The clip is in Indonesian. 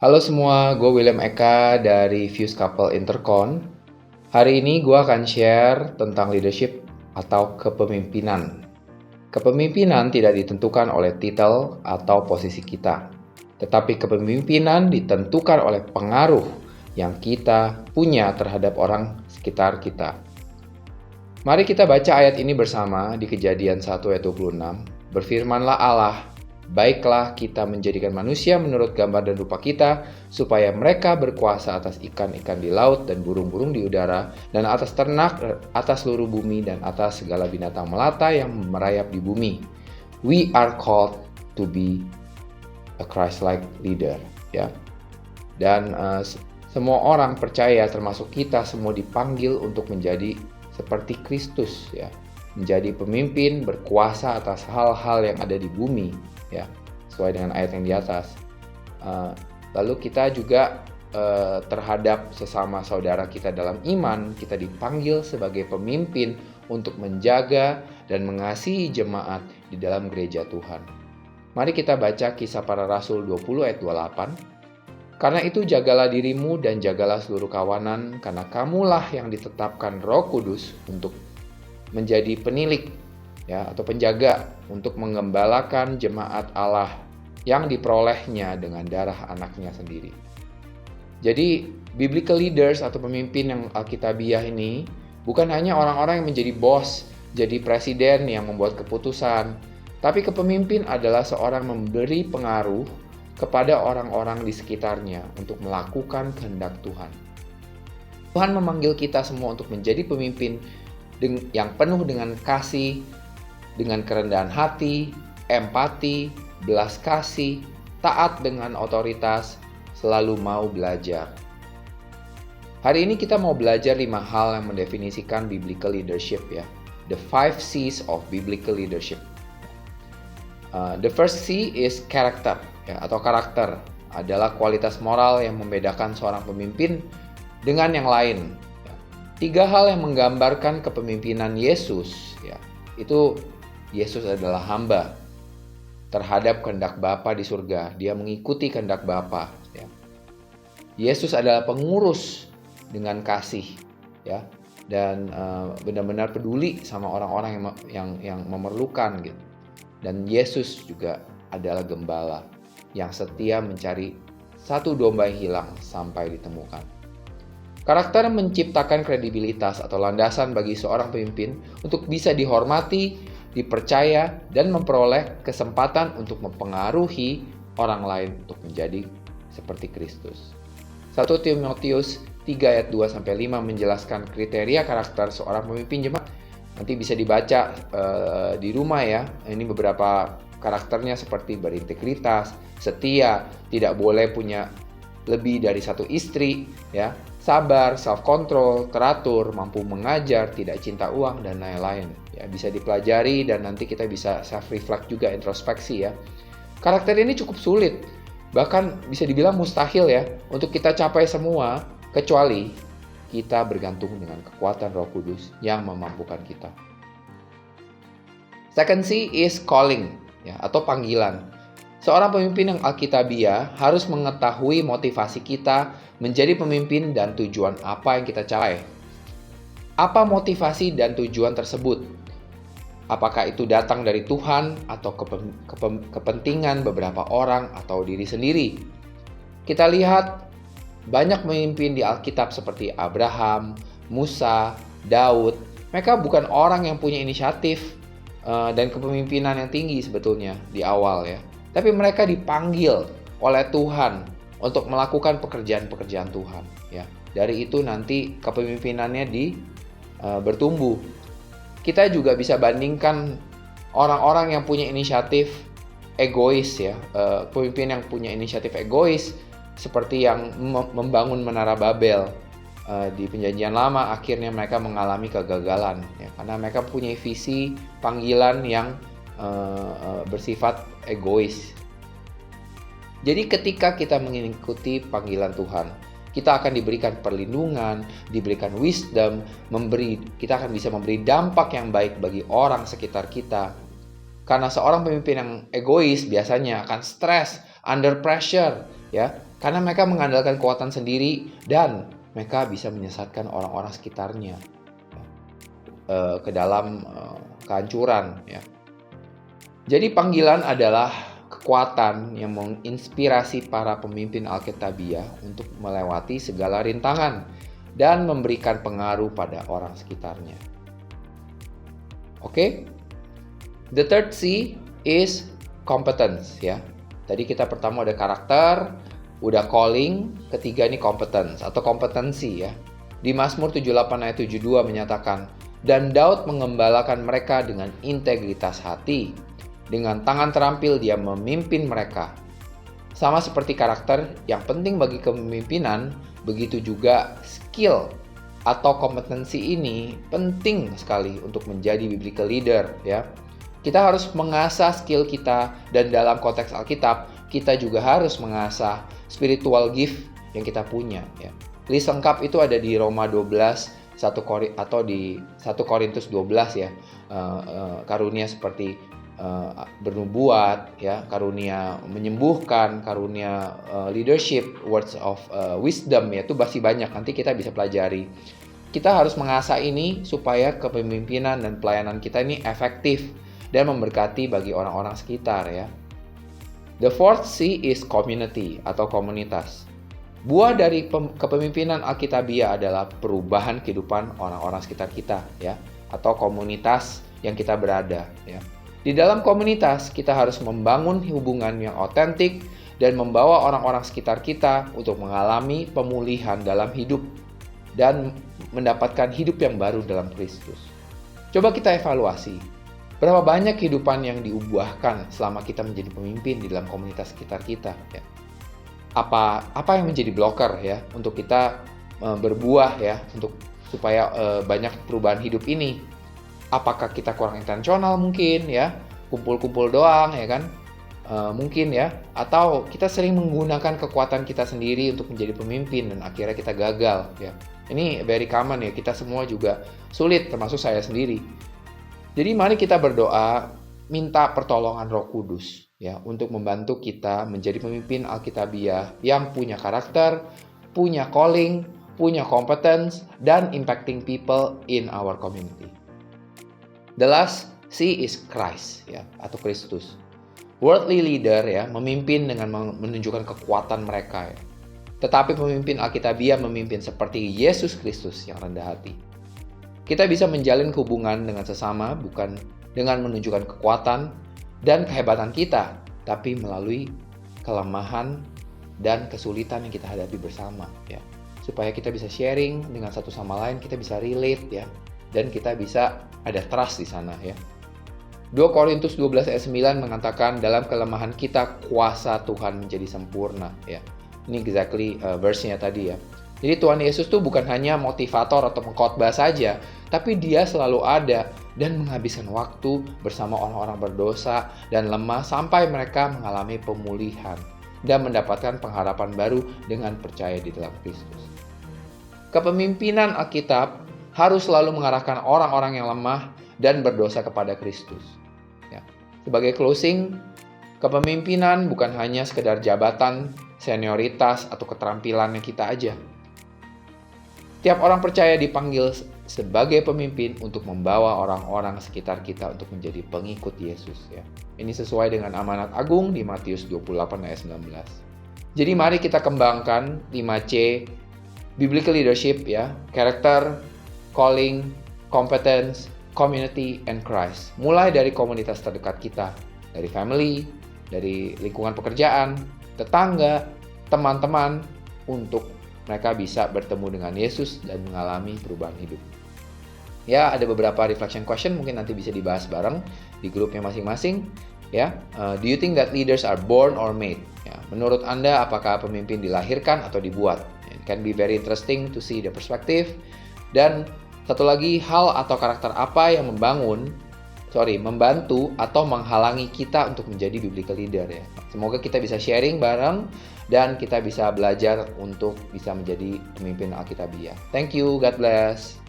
Halo semua, gue William Eka dari Fuse Couple Intercon. Hari ini gue akan share tentang leadership atau kepemimpinan. Kepemimpinan tidak ditentukan oleh titel atau posisi kita, tetapi kepemimpinan ditentukan oleh pengaruh yang kita punya terhadap orang sekitar kita. Mari kita baca ayat ini bersama di Kejadian 1 ayat 26. Berfirmanlah Allah, baiklah kita menjadikan manusia menurut gambar dan rupa kita, supaya mereka berkuasa atas ikan-ikan di laut dan burung-burung di udara, dan atas ternak, atas seluruh bumi, dan atas segala binatang melata yang merayap di bumi. We are called to be a Christ-like leader. Ya. Dan semua orang percaya, termasuk kita semua, dipanggil untuk menjadi seperti Kristus, ya, menjadi pemimpin berkuasa atas hal-hal yang ada di bumi, ya, sesuai dengan ayat yang di atas. Lalu kita juga terhadap sesama saudara kita dalam iman, kita dipanggil sebagai pemimpin untuk menjaga dan mengasihi jemaat di dalam gereja Tuhan. Mari kita baca Kisah Para Rasul 20 ayat 28. Karena itu jagalah dirimu dan jagalah seluruh kawanan, karena kamulah yang ditetapkan Roh Kudus untuk menjadi penilik, ya, atau penjaga untuk mengembalakan jemaat Allah yang diperolehnya dengan darah anaknya sendiri. Jadi biblical leaders atau pemimpin yang alkitabiah ini bukan hanya orang-orang yang menjadi bos, jadi presiden yang membuat keputusan, tapi kepemimpin adalah seorang memberi pengaruh kepada orang-orang di sekitarnya untuk melakukan kehendak Tuhan. Tuhan memanggil kita semua untuk menjadi pemimpin yang penuh dengan kasih, dengan kerendahan hati, empati, belas kasih, taat dengan otoritas, selalu mau belajar. Hari ini kita mau belajar 5 hal yang mendefinisikan biblical leadership, ya. The 5 C's of biblical leadership. The first C is character, ya, atau karakter adalah kualitas moral yang membedakan seorang pemimpin dengan yang lain. Ya. 3 hal yang menggambarkan kepemimpinan Yesus, ya, itu Yesus adalah hamba terhadap kehendak Bapa di surga. Dia mengikuti kehendak Bapa. Ya. Yesus adalah pengurus dengan kasih, ya, dan benar-benar peduli sama orang-orang yang memerlukan, gitu. Dan Yesus juga adalah gembala yang setia mencari satu domba yang hilang sampai ditemukan. Karakter menciptakan kredibilitas atau landasan bagi seorang pemimpin untuk bisa dihormati, dipercaya, dan memperoleh kesempatan untuk mempengaruhi orang lain untuk menjadi seperti Kristus. 1 Timotius 3 ayat 2-5 menjelaskan kriteria karakter seorang pemimpin jemaat. Nanti bisa dibaca di rumah, ya. Ini beberapa karakternya seperti berintegritas, setia, tidak boleh punya lebih dari 1 istri, ya, sabar, self-control, teratur, mampu mengajar, tidak cinta uang, dan lain-lain. Ya, bisa dipelajari dan nanti kita bisa self-reflect juga, introspeksi, ya. Karakter ini cukup sulit, bahkan bisa dibilang mustahil, ya, untuk kita capai semua, kecuali kita bergantung dengan kekuatan Roh Kudus yang memampukan kita. Second C is calling, ya, atau panggilan. Seorang pemimpin yang alkitabiah harus mengetahui motivasi kita menjadi pemimpin dan tujuan apa yang kita capai. Apa motivasi dan tujuan tersebut? Apakah itu datang dari Tuhan atau kepentingan beberapa orang atau diri sendiri? Kita lihat banyak pemimpin di Alkitab seperti Abraham, Musa, Daud. Mereka bukan orang yang punya inisiatif dan kepemimpinan yang tinggi sebetulnya di awal, ya. Tapi mereka dipanggil oleh Tuhan untuk melakukan pekerjaan-pekerjaan Tuhan, ya. Dari itu nanti kepemimpinannya bertumbuh. Kita juga bisa bandingkan orang-orang yang punya inisiatif egois, ya. Pemimpin yang punya inisiatif egois seperti yang membangun Menara Babel di Perjanjian Lama, akhirnya mereka mengalami kegagalan, ya, karena mereka punya visi panggilan yang bersifat egois. Jadi ketika kita mengikuti panggilan Tuhan, kita akan diberikan perlindungan, diberikan wisdom, kita akan bisa memberi dampak yang baik bagi orang sekitar kita. Karena seorang pemimpin yang egois biasanya akan stres, under pressure, ya, Karena mereka mengandalkan kekuatan sendiri dan mereka bisa menyesatkan orang-orang sekitarnya ke dalam kehancuran. Ya. Jadi panggilan adalah kekuatan yang menginspirasi para pemimpin Alkitabiah untuk melewati segala rintangan dan memberikan pengaruh pada orang sekitarnya. Oke? The third C is competence, ya. Tadi kita pertama ada karakter, udah calling, ketiga ini competence atau kompetensi, ya. Di Mazmur 78 ayat 72 menyatakan, "Dan Daud mengembalakan mereka dengan integritas hati. Dengan tangan terampil dia memimpin mereka." Sama seperti karakter yang penting bagi kepemimpinan, begitu juga skill atau kompetensi ini penting sekali untuk menjadi biblical leader, ya. Kita harus mengasah skill kita, dan dalam konteks Alkitab, kita juga harus mengasah spiritual gift yang kita punya, ya. List lengkap itu ada di Roma 12 atau di 1 Korintus 12, ya. Karunia seperti bernubuat, ya, karunia menyembuhkan, karunia leadership, words of wisdom, ya, itu masih banyak, nanti kita bisa pelajari. Kita harus mengasah ini supaya kepemimpinan dan pelayanan kita ini efektif dan memberkati bagi orang-orang sekitar, ya. The fourth C is community atau komunitas. Buah dari kepemimpinan Alkitabiah adalah perubahan kehidupan orang-orang sekitar kita, ya, atau komunitas yang kita berada, ya. Di dalam komunitas, kita harus membangun hubungan yang otentik dan membawa orang-orang sekitar kita untuk mengalami pemulihan dalam hidup dan mendapatkan hidup yang baru dalam Kristus. Coba kita evaluasi, berapa banyak kehidupan yang diubahkan selama kita menjadi pemimpin di dalam komunitas sekitar kita, ya. Apa yang menjadi blocker, ya, untuk kita berbuah, ya, supaya banyak perubahan hidup ini? Apakah kita kurang intensional mungkin, ya, kumpul-kumpul doang, ya kan, mungkin, ya, atau kita sering menggunakan kekuatan kita sendiri untuk menjadi pemimpin dan akhirnya kita gagal, ya. Ini very common, ya, kita semua juga sulit, termasuk saya sendiri. Jadi mari kita berdoa, minta pertolongan Roh Kudus, ya, untuk membantu kita menjadi pemimpin Alkitabiah yang punya karakter, punya calling, punya competence, dan impacting people in our community. The last C is Christ, ya, atau Kristus. Worldly leader, ya, memimpin dengan menunjukkan kekuatan mereka, ya. Tetapi pemimpin Alkitabiah memimpin seperti Yesus Kristus yang rendah hati. Kita bisa menjalin hubungan dengan sesama bukan dengan menunjukkan kekuatan dan kehebatan kita, tapi melalui kelemahan dan kesulitan yang kita hadapi bersama, ya. Supaya kita bisa sharing dengan satu sama lain, kita bisa relate, ya. Dan kita bisa ada trust di sana, ya. 2 Korintus 12 ayat 9 mengatakan, dalam kelemahan kita kuasa Tuhan menjadi sempurna, ya. Ini exactly verse-nya tadi, ya. Jadi Tuhan Yesus tuh bukan hanya motivator atau pengkhotbah saja, tapi dia selalu ada dan menghabiskan waktu bersama orang-orang berdosa dan lemah sampai mereka mengalami pemulihan dan mendapatkan pengharapan baru dengan percaya di dalam Kristus. Kepemimpinan Alkitab harus selalu mengarahkan orang-orang yang lemah dan berdosa kepada Kristus. Ya. Sebagai closing, kepemimpinan bukan hanya sekedar jabatan, senioritas, atau keterampilannya kita aja. Tiap orang percaya dipanggil sebagai pemimpin untuk membawa orang-orang sekitar kita untuk menjadi pengikut Yesus, ya. Ini sesuai dengan amanat agung di Matius 28 ayat 19. Jadi mari kita kembangkan 5C biblical leadership, ya, character, calling, competence, community, and Christ. Mulai dari komunitas terdekat kita, dari family, dari lingkungan pekerjaan, tetangga, teman-teman, untuk mereka bisa bertemu dengan Yesus dan mengalami perubahan hidup. Ya, ada beberapa reflection question mungkin nanti bisa dibahas bareng di grupnya masing-masing. Ya, do you think that leaders are born or made? Ya, menurut Anda apakah pemimpin dilahirkan atau dibuat? It can be very interesting to see the perspective. Dan satu lagi, hal atau karakter apa yang membantu atau menghalangi kita untuk menjadi biblical leader, ya. Semoga kita bisa sharing bareng dan kita bisa belajar untuk bisa menjadi pemimpin Alkitabiah. Thank you, God bless.